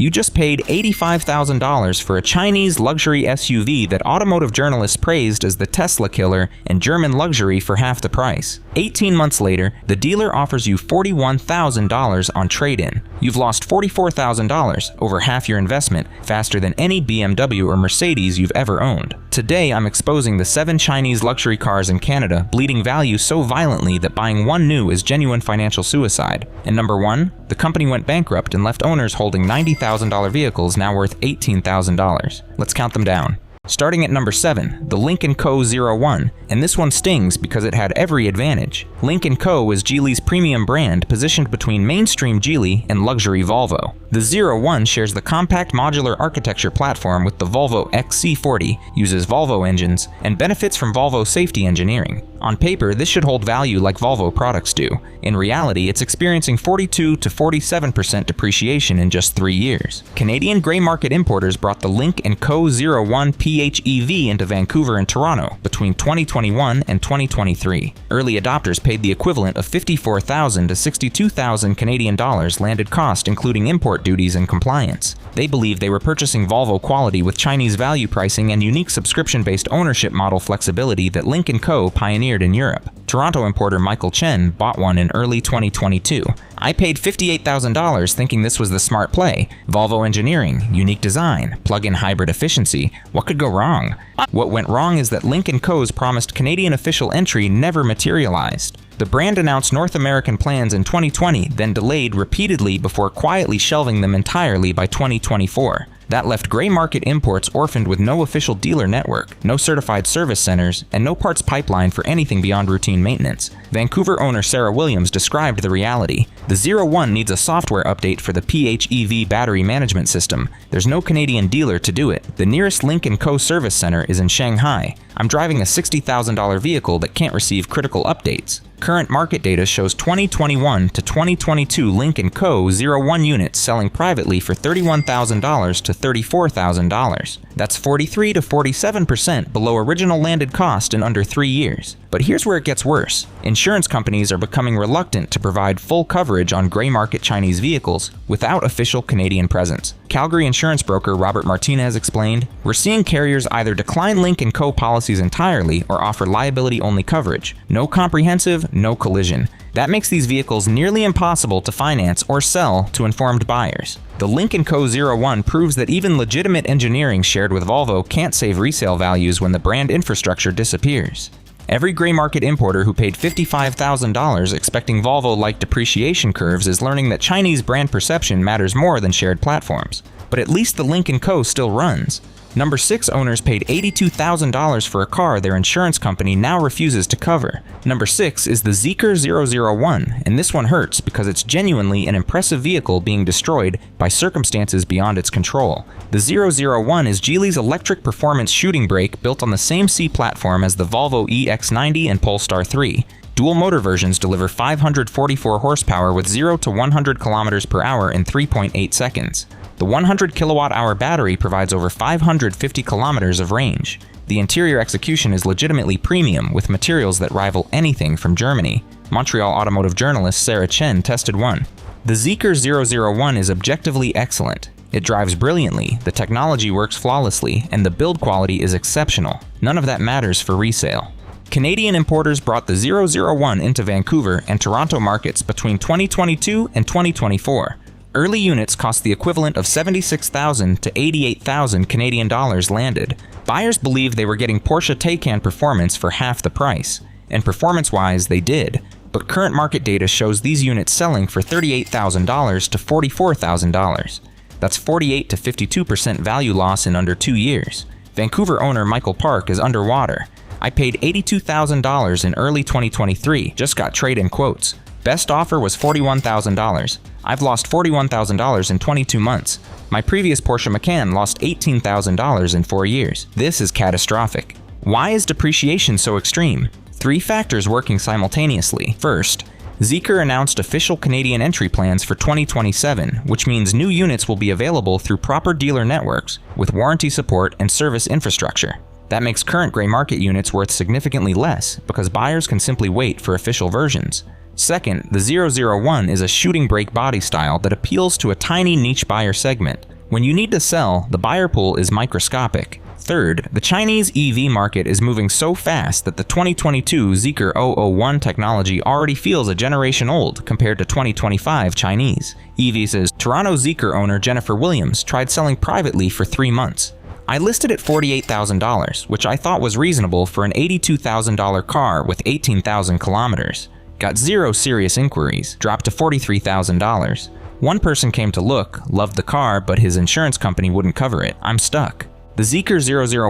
You just paid $85,000 for a Chinese luxury SUV that automotive journalists praised as the Tesla killer and German luxury for half the price. 18 months later, the dealer offers you $41,000 on trade-in. You've lost $44,000, over half your investment, faster than any BMW or Mercedes you've ever owned. Today, I'm exposing the 7 Chinese luxury cars in Canada bleeding value so violently that buying one new is genuine financial suicide. And number 1, the company went bankrupt and left owners holding $90,000 vehicles now worth $18,000. Let's count them down. Starting at number 7, the Lynk Co 01, and this one stings because it had every advantage. Lynk Co is Geely's premium brand positioned between mainstream Geely and luxury Volvo. The 01 shares the compact modular architecture platform with the Volvo XC40, uses Volvo engines, and benefits from Volvo safety engineering. On paper, this should hold value like Volvo products do. In reality, it's experiencing 42 to 47% depreciation in just 3 years. Canadian grey market importers brought the Lynk Co 01 PHEV into Vancouver and Toronto between 2021 and 2023. Early adopters paid the equivalent of $54,000 to $62,000 Canadian dollars landed cost including import duties and compliance. They believed they were purchasing Volvo quality with Chinese value pricing and unique subscription-based ownership model flexibility that Lynk Co pioneered in Europe. Toronto importer Michael Chen bought one in early 2022. I paid $58,000 thinking this was the smart play. Volvo engineering, unique design, plug-in hybrid efficiency. What could go wrong? What went wrong is that Lynk Co's promised Canadian official entry never materialized. The brand announced North American plans in 2020, then delayed repeatedly before quietly shelving them entirely by 2024. That left gray market imports orphaned with no official dealer network, no certified service centers, and no parts pipeline for anything beyond routine maintenance. Vancouver owner Sarah Williams described the reality. The 01 needs a software update for the PHEV battery management system. There's no Canadian dealer to do it. The nearest Lynk Co service center is in Shanghai. I'm driving a $60,000 vehicle that can't receive critical updates. Current market data shows 2021 to 2022 Lynk Co 01 units selling privately for $31,000 to $34,000. That's 43 to 47% below original landed cost in under 3 years. But here's where it gets worse. Insurance companies are becoming reluctant to provide full coverage on gray market Chinese vehicles without official Canadian presence. Calgary insurance broker Robert Martinez explained, "We're seeing carriers either decline Lynk Co policies entirely or offer liability-only coverage. No comprehensive, no collision. That makes these vehicles nearly impossible to finance or sell to informed buyers." The Lynk Co 01 proves that even legitimate engineering shared with Volvo can't save resale values when the brand infrastructure disappears. Every gray market importer who paid $55,000 expecting Volvo-like depreciation curves is learning that Chinese brand perception matters more than shared platforms. But at least the Lynk Co still runs. Number 6 owners paid $82,000 for a car their insurance company now refuses to cover. Number 6 is the Zeekr 001, and this one hurts because it's genuinely an impressive vehicle being destroyed by circumstances beyond its control. The 001 is Geely's electric performance shooting brake built on the same C platform as the Volvo EX90 and Polestar 3. Dual motor versions deliver 544 horsepower with 0 to 100 km per hour in 3.8 seconds. The 100 kilowatt-hour battery provides over 550 kilometers of range. The interior execution is legitimately premium with materials that rival anything from Germany. Montreal automotive journalist Sarah Chen tested one. The Zeekr 001 is objectively excellent. It drives brilliantly, the technology works flawlessly, and the build quality is exceptional. None of that matters for resale. Canadian importers brought the 001 into Vancouver and Toronto markets between 2022 and 2024. Early units cost the equivalent of $76,000 to $88,000 Canadian dollars landed. Buyers believed they were getting Porsche Taycan performance for half the price, and performance-wise they did. But current market data shows these units selling for $38,000 to $44,000. That's 48 to 52% value loss in under 2 years. Vancouver owner Michael Park is underwater. "I paid $82,000 in early 2023, just got trade-in quotes. Best offer was $41,000. I've lost $41,000 in 22 months. My previous Porsche Macan lost $18,000 in 4 years. This is catastrophic." Why is depreciation so extreme? 3 factors working simultaneously. First, Zeekr announced official Canadian entry plans for 2027, which means new units will be available through proper dealer networks with warranty support and service infrastructure. That makes current gray market units worth significantly less because buyers can simply wait for official versions. Second, the 001 is a shooting brake body style that appeals to a tiny niche buyer segment. When you need to sell, the buyer pool is microscopic. Third, the Chinese EV market is moving so fast that the 2022 Zeekr 001 technology already feels a generation old compared to 2025 Chinese. EV says Toronto Zeekr owner Jennifer Williams tried selling privately for 3 months. I listed it $48,000, which I thought was reasonable for an $82,000 car with 18,000 kilometers. Got 0 serious inquiries, dropped to $43,000. One person came to look, loved the car, but his insurance company wouldn't cover it. I'm stuck. The Zeekr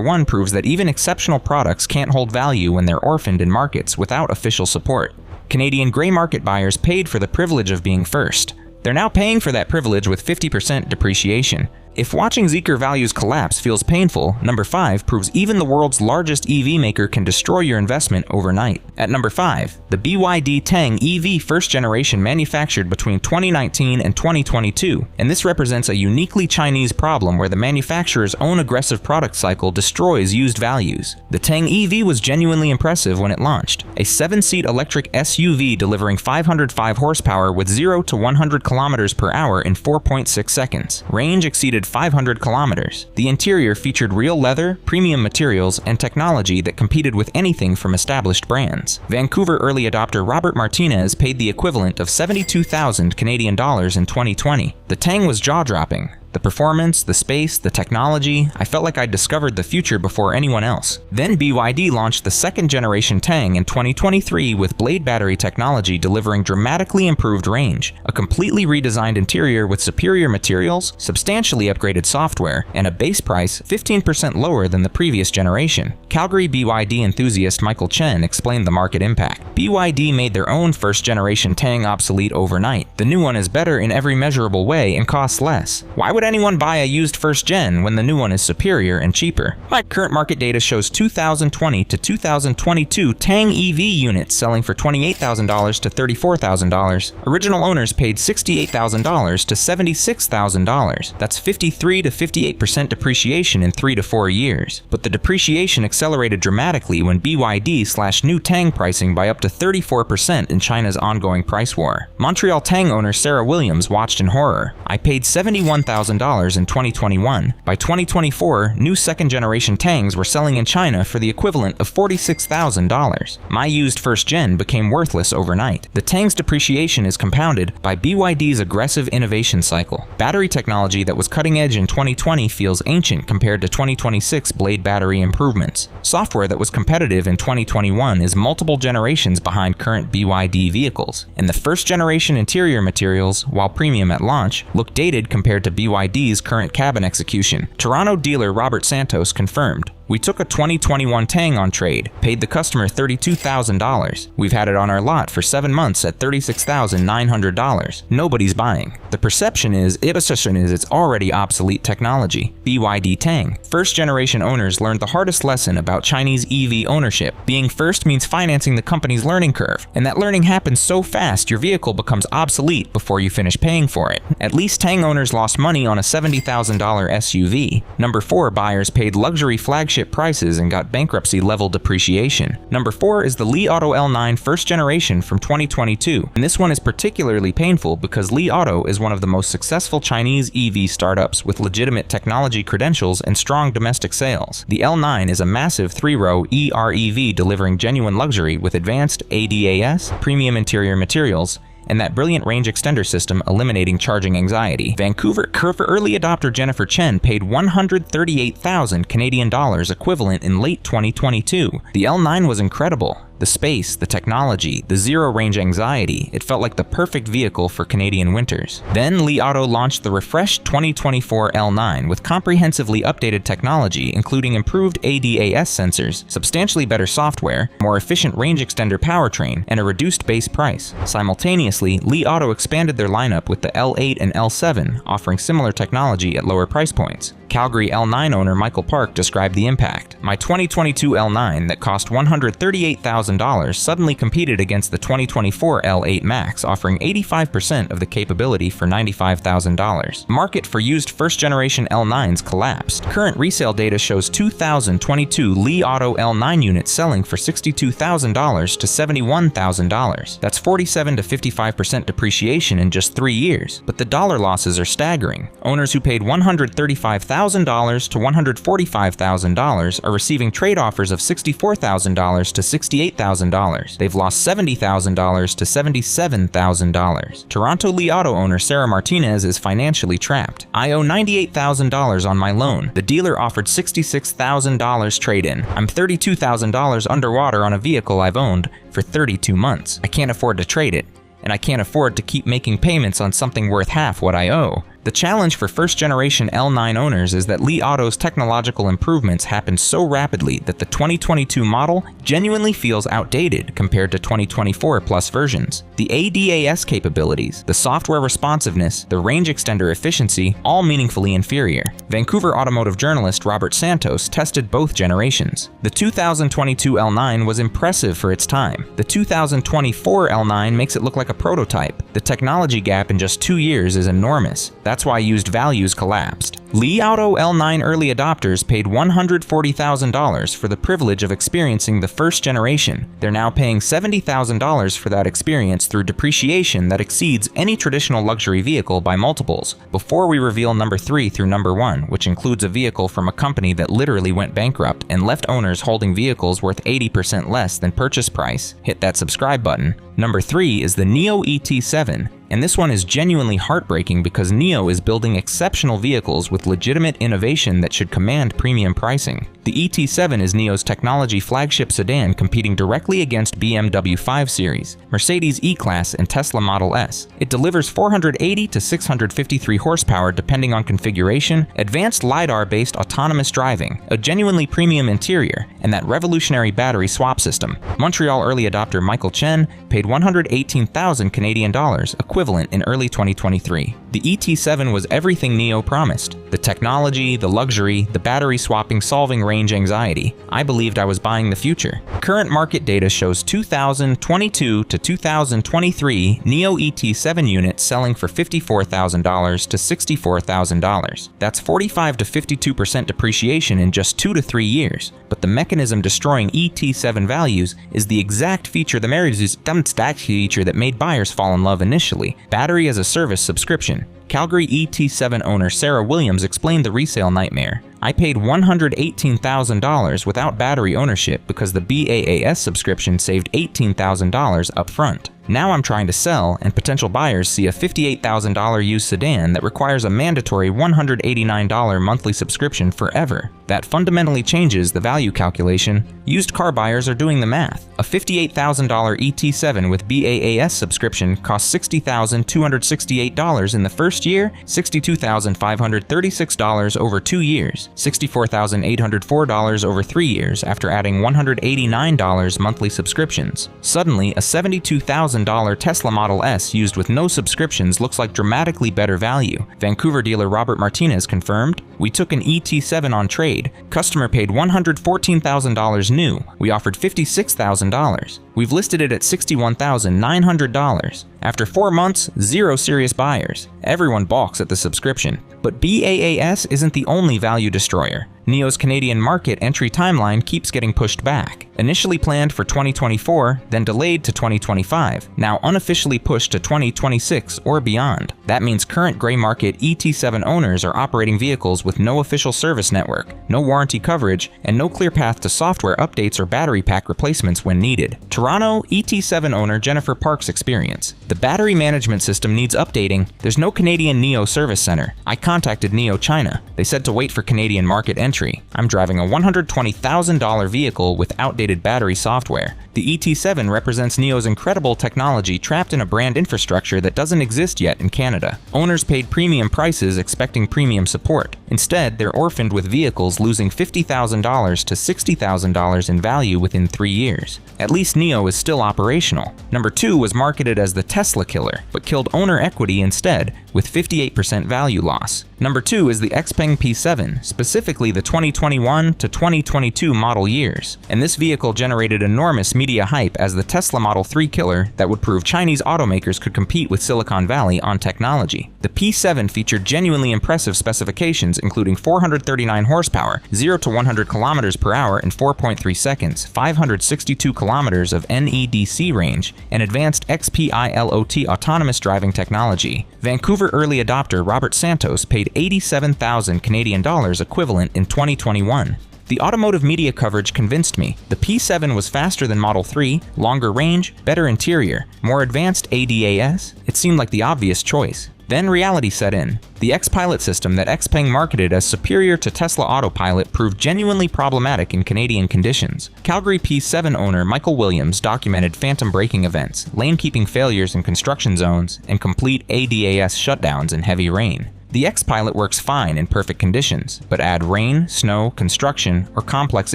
001 proves that even exceptional products can't hold value when they're orphaned in markets without official support. Canadian grey market buyers paid for the privilege of being first. They're now paying for that privilege with 50% depreciation. If watching Zeekr values collapse feels painful, number 5 proves even the world's largest EV maker can destroy your investment overnight. At number 5, the BYD Tang EV first generation manufactured between 2019 and 2022, and this represents a uniquely Chinese problem where the manufacturer's own aggressive product cycle destroys used values. The Tang EV was genuinely impressive when it launched, a 7-seat electric SUV delivering 505 horsepower with 0 to 100 kilometers per hour in 4.6 seconds. Range exceeded 500 kilometers. The interior featured real leather, premium materials, and technology that competed with anything from established brands. Vancouver early adopter Robert Martinez paid the equivalent of 72,000 Canadian dollars in 2020. The Tang was jaw-dropping. The performance, the space, the technology, I felt like I'd discovered the future before anyone else. Then BYD launched the second generation Tang in 2023 with blade battery technology delivering dramatically improved range, a completely redesigned interior with superior materials, substantially upgraded software, and a base price 15% lower than the previous generation. Calgary BYD enthusiast Michael Chen explained the market impact. BYD made their own first generation Tang obsolete overnight. The new one is better in every measurable way and costs less. Why would anyone buy a used first gen when the new one is superior and cheaper? My current market data shows 2020 to 2022 Tang EV units selling for $28,000 to $34,000. Original owners paid $68,000 to $76,000. That's 53 to 58% depreciation in 3 to 4 years. But the depreciation accelerated dramatically when BYD slashed new Tang pricing by up to 34% in China's ongoing price war. Montreal Tang owner Sarah Williams watched in horror. I paid $71,000 in 2021. By 2024, new second-generation Tangs were selling in China for the equivalent of $46,000. My used first-gen became worthless overnight. The Tang's depreciation is compounded by BYD's aggressive innovation cycle. Battery technology that was cutting-edge in 2020 feels ancient compared to 2026 blade battery improvements. Software that was competitive in 2021 is multiple generations behind current BYD vehicles. And the first-generation interior materials, while premium at launch, look dated compared to BYD's current cabin execution. Toronto dealer Robert Santos confirmed, "We took a 2021 Tang on trade, paid the customer $32,000. We've had it on our lot for 7 months at $36,900. Nobody's buying." The perception is it's already obsolete technology. BYD Tang. First generation owners learned the hardest lesson about Chinese EV ownership. Being first means financing the company's learning curve, and that learning happens so fast your vehicle becomes obsolete before you finish paying for it. At least Tang owners lost money on a $70,000 SUV. Number 4 buyers paid luxury flagship prices and got bankruptcy level depreciation. Number 4 is the Li Auto L9 first generation from 2022, and this one is particularly painful because Li Auto is one of the most successful Chinese EV startups with legitimate technology credentials and strong domestic sales. The L9 is a massive 3-row EREV delivering genuine luxury with advanced ADAS, premium interior materials, and that brilliant range extender system eliminating charging anxiety. Vancouver early adopter Jennifer Chen paid 138,000 Canadian dollars equivalent in late 2022. The L9 was incredible. The space, the technology, the zero range anxiety, it felt like the perfect vehicle for Canadian winters. Then Li Auto launched the refreshed 2024 L9 with comprehensively updated technology including improved ADAS sensors, substantially better software, more efficient range extender powertrain, and a reduced base price. Simultaneously, Li Auto expanded their lineup with the L8 and L7, offering similar technology at lower price points. Calgary L9 owner Michael Park described the impact. "My 2022 L9 that cost $138,000 suddenly competed against the 2024 L8 Max, offering 85% of the capability for $95,000. Market for used first-generation L9s collapsed. Current resale data shows 2022 Li Auto L9 units selling for $62,000 to $71,000. That's 47 to 55% depreciation in just 3 years. But the dollar losses are staggering. Owners who paid $135,000 to $145,000 are receiving trade offers of $64,000 to $68,000. They've lost $70,000 to $77,000. Toronto Li Auto owner Sarah Martinez is financially trapped. "I owe $98,000 on my loan. The dealer offered $66,000 trade-in. I'm $32,000 underwater on a vehicle I've owned for 32 months. I can't afford to trade it, and I can't afford to keep making payments on something worth half what I owe." The challenge for first-generation L9 owners is that Li Auto's technological improvements happened so rapidly that the 2022 model genuinely feels outdated compared to 2024 plus versions. The ADAS capabilities, the software responsiveness, the range extender efficiency, all meaningfully inferior. Vancouver automotive journalist Robert Santos tested both generations. The 2022 L9 was impressive for its time. The 2024 L9 makes it look like a prototype. The technology gap in just 2 years is enormous. That's why used values collapsed. Li Auto L9 early adopters paid $140,000 for the privilege of experiencing the first generation. They're now paying $70,000 for that experience through depreciation that exceeds any traditional luxury vehicle by multiples. Before we reveal number 3 through number 1, which includes a vehicle from a company that literally went bankrupt and left owners holding vehicles worth 80% less than purchase price, hit that subscribe button. Number 3 is the Nio ET7. And this one is genuinely heartbreaking because Nio is building exceptional vehicles with legitimate innovation that should command premium pricing. The ET7 is Nio's technology flagship sedan competing directly against BMW 5 Series, Mercedes E-Class, and Tesla Model S. It delivers 480 to 653 horsepower depending on configuration, advanced LiDAR-based autonomous driving, a genuinely premium interior, and that revolutionary battery swap system. Montreal early adopter Michael Chen paid $118,000 Canadian dollars, equivalent in early 2023. The ET7 was everything Nio promised. The technology, the luxury, the battery swapping solving range anxiety. I believed I was buying the future. Current market data shows 2022 to 2023 Nio ET7 units selling for $54,000 to $64,000. That's 45 to 52% depreciation in just 2 to 3 years. But the mechanism destroying ET7 values is the exact feature that made buyers fall in love initially: battery as a service subscription. Calgary ET7 owner Sarah Williams explained the resale nightmare. "I paid $118,000 without battery ownership because the BAAS subscription saved $18,000 up front. Now I'm trying to sell, and potential buyers see a $58,000 used sedan that requires a mandatory $189 monthly subscription forever. That fundamentally changes the value calculation. Used car buyers are doing the math. A $58,000 ET7 with BAAS subscription costs $60,268 in the first year, $62,536 over 2 years, $64,804 over 3 years after adding $189 monthly subscriptions. Suddenly, a $72,000 Tesla Model S used with no subscriptions looks like dramatically better value. Vancouver dealer Robert Martinez confirmed, "We took an ET7 on trade. Customer paid $114,000 new. We offered $56,000. We've listed it at $61,900. After 4 months, 0 serious buyers. Everyone balks at the subscription." But BAAS isn't the only value destroyer. Nio's Canadian market entry timeline keeps getting pushed back. Initially planned for 2024, then delayed to 2025, now unofficially pushed to 2026 or beyond. That means current gray market ET7 owners are operating vehicles with no official service network, no warranty coverage, and no clear path to software updates or battery pack replacements when needed. Toronto ET7 owner Jennifer Park's experience. "The battery management system needs updating. There's no Canadian Nio service center. I contacted Nio China. They said to wait for Canadian market entry. I'm driving a $120,000 vehicle with outdated battery software." The ET7 represents Nio's incredible technology trapped in a brand infrastructure that doesn't exist yet in Canada. Owners paid premium prices expecting premium support. Instead, they're orphaned with vehicles losing $50,000 to $60,000 in value within 3 years. At least Nio is still operational. Number 2 was marketed as the Tesla killer, but killed owner equity instead with 58% value loss. Number 2 is the Xpeng P7, specifically the 2021 to 2022 model years, and this vehicle generated enormous media hype as the Tesla Model 3 killer that would prove Chinese automakers could compete with Silicon Valley on technology. The P7 featured genuinely impressive specifications including 439 horsepower, 0 to 100 kilometers per hour in 4.3 seconds, 562 kilometers of NEDC range, and advanced XPILOT autonomous driving technology. Vancouver early adopter Robert Santos paid 87,000 Canadian dollars equivalent in 2021. The automotive media coverage convinced me. The P7 was faster than Model 3, longer range, better interior, more advanced ADAS. It seemed like the obvious choice. Then reality set in. The X-Pilot system that Xpeng marketed as superior to Tesla Autopilot proved genuinely problematic in Canadian conditions. Calgary P7 owner Michael Williams documented phantom braking events, lane-keeping failures in construction zones, and complete ADAS shutdowns in heavy rain. The X-Pilot works fine in perfect conditions, but add rain, snow, construction, or complex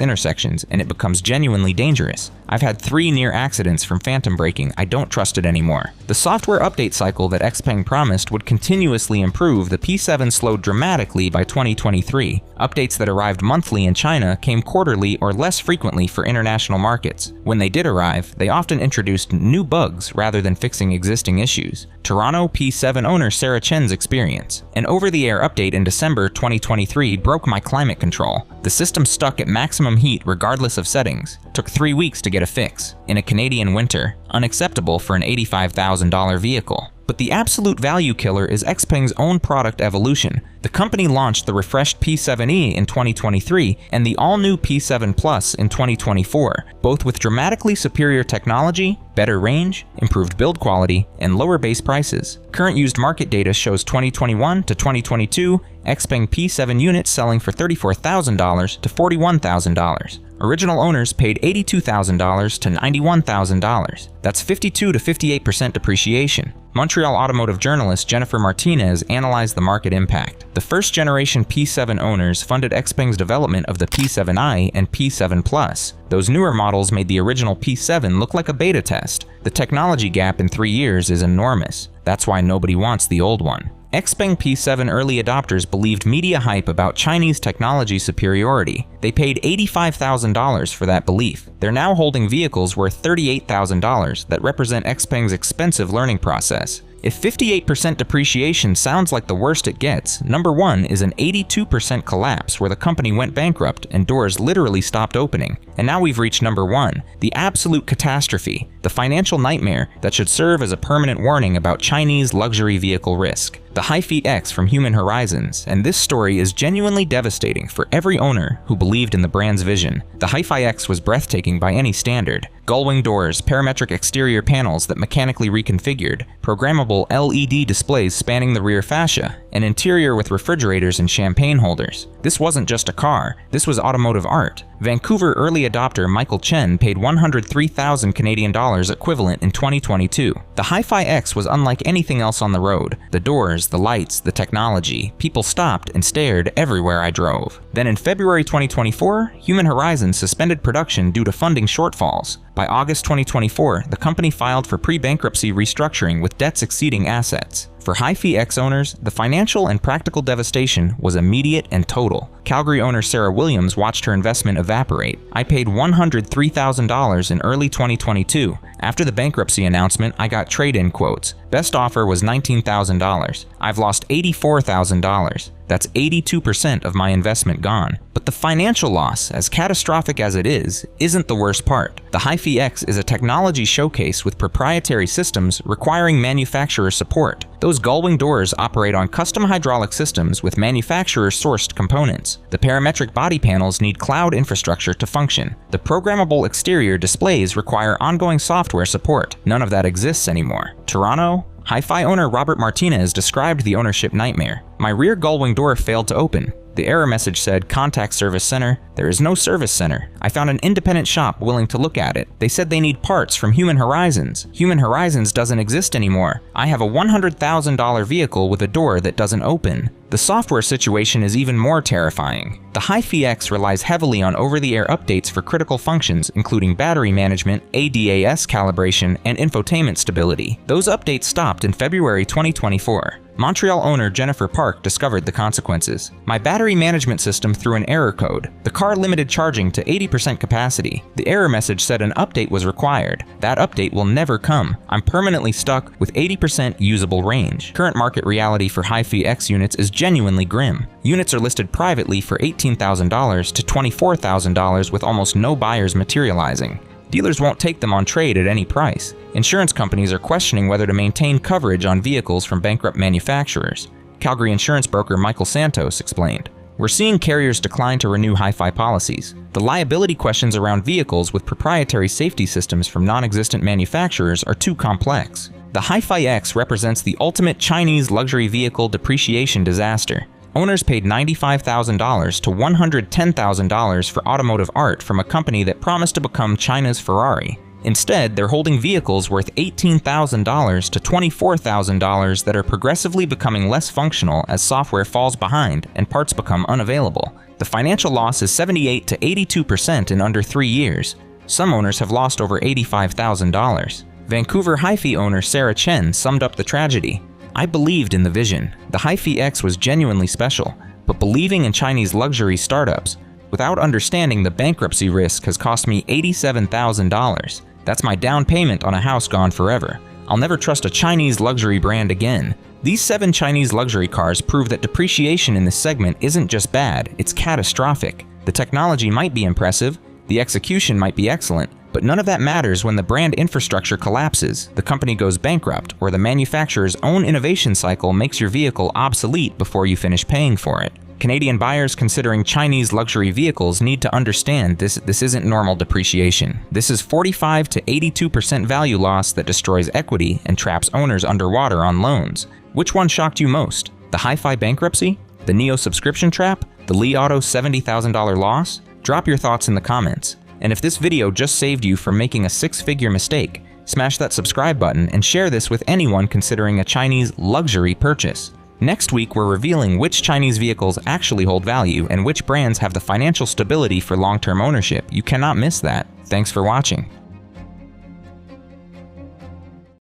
intersections, and it becomes genuinely dangerous. I've had 3 near accidents from phantom braking. I don't trust it anymore. The software update cycle that Xpeng promised would continuously improve the P7 slowed dramatically by 2023. Updates that arrived monthly in China came quarterly or less frequently for international markets. When they did arrive, they often introduced new bugs rather than fixing existing issues. Toronto P7 owner Sarah Chen's experience. An over-the-air update in December 2023 broke my climate control. The system stuck at maximum heat regardless of settings. Took 3 weeks to get a fix. In a Canadian winter, unacceptable for an $85,000 vehicle. But the absolute value killer is Xpeng's own product evolution. The company launched the refreshed P7e in 2023 and the all-new P7 Plus in 2024, both with dramatically superior technology, better range, improved build quality, and lower base prices. Current used market data shows 2021 to 2022 Xpeng P7 units selling for $34,000 to $41,000. Original owners paid $82,000 to $91,000. That's 52 to 58% depreciation. Montreal automotive journalist Jennifer Martinez analyzed the market impact. The first-generation P7 owners funded Xpeng's development of the P7i and P7 Plus. Those newer models made the original P7 look like a beta test. The technology gap in 3 years is enormous. That's why nobody wants the old one. Xpeng P7 early adopters believed media hype about Chinese technology superiority. They paid $85,000 for that belief. They're now holding vehicles worth $38,000 that represent Xpeng's expensive learning process. If 58% depreciation sounds like the worst it gets, number 1 is an 82% collapse where the company went bankrupt and doors literally stopped opening. And now we've reached number 1, the absolute catastrophe, the financial nightmare that should serve as a permanent warning about Chinese luxury vehicle risk. The HiPhi X from Human Horizons, and this story is genuinely devastating for every owner who believed in the brand's vision. The HiPhi X was breathtaking by any standard. Gullwing doors, parametric exterior panels that mechanically reconfigured, programmable LED displays spanning the rear fascia, an interior with refrigerators and champagne holders. This wasn't just a car, this was automotive art. Vancouver early adopter Michael Chen paid 103,000 Canadian dollars equivalent in 2022. The HiPhi X was unlike anything else on the road. The doors, the lights, the technology. People stopped and stared everywhere I drove. Then in February 2024, Human Horizons suspended production due to funding shortfalls. By August 2024, the company filed for pre-bankruptcy restructuring with debts exceeding assets. For HiPhi X owners, the financial and practical devastation was immediate and total. Calgary owner Sarah Williams watched her investment evaporate. I paid $103,000 in early 2022. After the bankruptcy announcement, I got trade-in quotes. Best offer was $19,000. I've lost $84,000. That's 82% of my investment gone. But the financial loss, as catastrophic as it is, isn't the worst part. The HiPhi X is a technology showcase with proprietary systems requiring manufacturer support. Those gullwing doors operate on custom hydraulic systems with manufacturer-sourced components. The parametric body panels need cloud infrastructure to function. The programmable exterior displays require ongoing software support. None of that exists anymore. Toronto? HiPhi owner Robert Martinez described the ownership nightmare. My rear gullwing door failed to open. The error message said, "Contact Service Center." There is no service center. I found an independent shop willing to look at it. They said they need parts from Human Horizons. Human Horizons doesn't exist anymore. I have a $100,000 vehicle with a door that doesn't open. The software situation is even more terrifying. The HiPhi X relies heavily on over-the-air updates for critical functions, including battery management, ADAS calibration, and infotainment stability. Those updates stopped in February 2024. Montreal owner Jennifer Park discovered the consequences. My battery management system threw an error code. The car limited charging to 80% capacity. The error message said an update was required. That update will never come. I'm permanently stuck with 80% usable range. Current market reality for HiPhi X units is genuinely grim. Units are listed privately for $18,000 to $24,000 with almost no buyers materializing. Dealers won't take them on trade at any price. Insurance companies are questioning whether to maintain coverage on vehicles from bankrupt manufacturers. Calgary insurance broker Michael Santos explained, "We're seeing carriers decline to renew HiPhi policies. The liability questions around vehicles with proprietary safety systems from non-existent manufacturers are too complex." The HiPhi X represents the ultimate Chinese luxury vehicle depreciation disaster. Owners paid $95,000 to $110,000 for automotive art from a company that promised to become China's Ferrari. Instead, they're holding vehicles worth $18,000 to $24,000 that are progressively becoming less functional as software falls behind and parts become unavailable. The financial loss is 78 to 82% in under 3 years. Some owners have lost over $85,000. Vancouver HiPhi owner Sarah Chen summed up the tragedy. "I believed in the vision. The HiPhi X was genuinely special, but believing in Chinese luxury startups without understanding the bankruptcy risk has cost me $87,000. That's my down payment on a house gone forever. I'll never trust a Chinese luxury brand again." These 7 Chinese luxury cars prove that depreciation in this segment isn't just bad, it's catastrophic. The technology might be impressive, the execution might be excellent, but none of that matters when the brand infrastructure collapses, the company goes bankrupt, or the manufacturer's own innovation cycle makes your vehicle obsolete before you finish paying for it. Canadian buyers considering Chinese luxury vehicles need to understand this isn't normal depreciation. This is 45 to 82% value loss that destroys equity and traps owners underwater on loans. Which one shocked you most? The HiPhi bankruptcy? The Nio subscription trap? The Li Auto $70,000 loss? Drop your thoughts in the comments. And if this video just saved you from making a 6-figure mistake, smash that subscribe button and share this with anyone considering a Chinese luxury purchase. Next week, we're revealing which Chinese vehicles actually hold value and which brands have the financial stability for long-term ownership. You cannot miss that. Thanks for watching.